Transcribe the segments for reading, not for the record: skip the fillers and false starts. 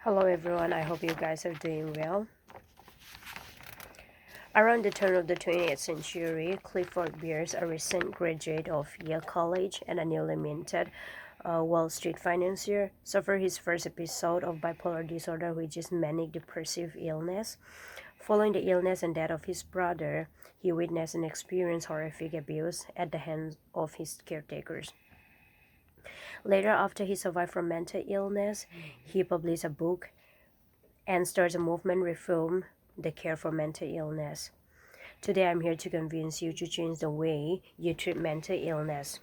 Hello everyone, I hope you guys are doing well. Around the turn of the 20th century, Clifford Beers, a recent graduate of Yale College and a newly minted Wall Street financier, suffered his first episode of bipolar disorder, which is manic depressive illness. Following the illness and death of his brother, he witnessed and experienced horrific abuse at the hands of his caretakers. Later, after he survived from mental illness, he published a book and starts a movement reform the care for mental illness. Today I'm here to convince you to change the way you treat mental illness.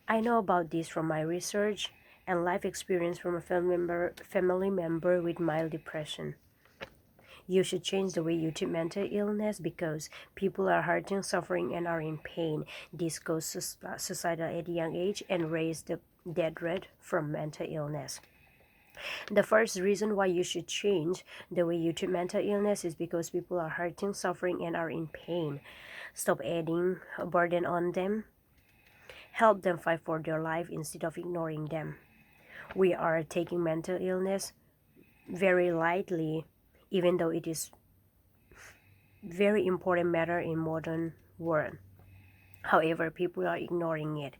I know about this from my research and life experience from a family member with mild depression. You should change the way you treat mental illness because people are hurting, suffering, and are in pain. This goes suicidal at a young age and raise the death rate from mental illness. The first reason why you should change the way you treat mental illness is because people are hurting, suffering, and are in pain. Stop adding a burden on them. Help them fight for their life instead of ignoring them. We are taking mental illness very lightly, even though it is very important matter in modern world. However, people are ignoring it.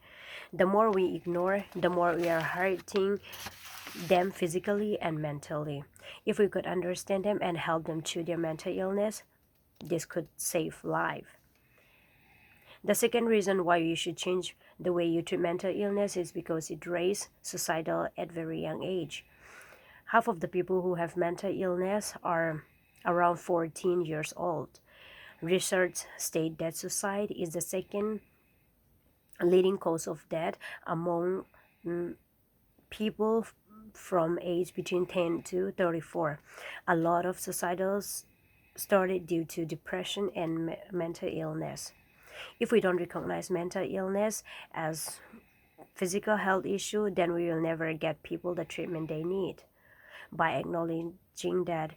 The more we ignore, the more we are hurting them physically and mentally. If we could understand them and help them through their mental illness, this could save life. The second reason why you should change the way you treat mental illness is because it raises suicidal at very young age. Half of the people who have mental illness are around 14 years old. Research state that suicide is the second leading cause of death among people from age between 10 to 34. A lot of suicidals started due to depression and mental illness. If we don't recognize mental illness as physical health issue, then we will never get people the treatment they need. By acknowledging that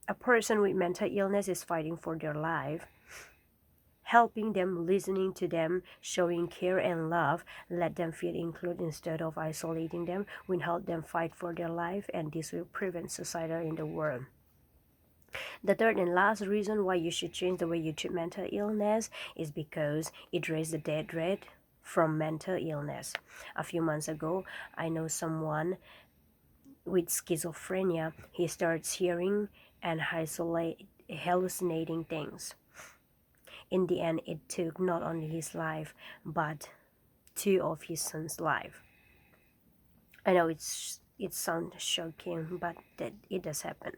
a person with mental illness is fighting for their life, helping them, listening to them, showing care and love, let them feel included instead of isolating them, will help them fight for their life, and this will prevent suicide in the world. The third and last reason why you should change the way you treat mental illness is because it raises the death rate from mental illness. A few months ago, I know someone with schizophrenia. He starts hearing and hallucinating things. In the end, it took not only his life, but 2 of his sons' life. I know it sounds shocking, but that it does happen.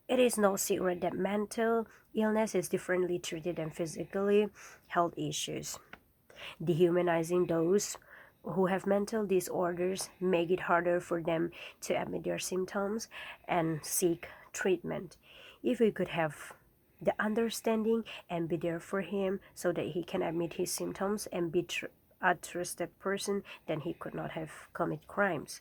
It is no secret that mental illness is differently treated than physically health issues. Dehumanizing those who have mental disorders make it harder for them to admit their symptoms and seek treatment. If we could have the understanding and be there for him so that he can admit his symptoms and be a trusted person, then he could not have committed crimes.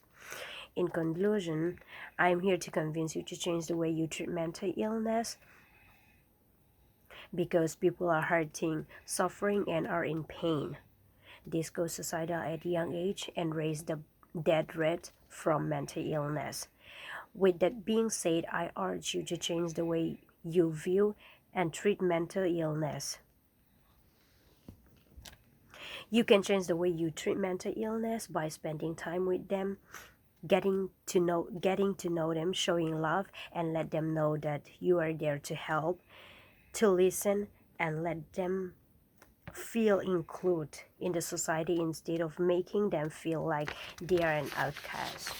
In conclusion, I am here to convince you to change the way you treat mental illness because people are hurting, suffering, and are in pain. This goes suicidal at a young age and raise the death rate from mental illness. With that being said, I urge you to change the way you view and treat mental illness. You can change the way you treat mental illness by spending time with them, getting to know them, showing love, and let them know that you are there to help, to listen, and let them feel included in the society instead of making them feel like they are an outcast.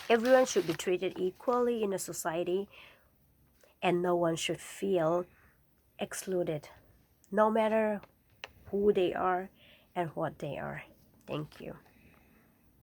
Everyone should be treated equally in a society, and no one should feel excluded, no matter who they are and what they are. Thank you.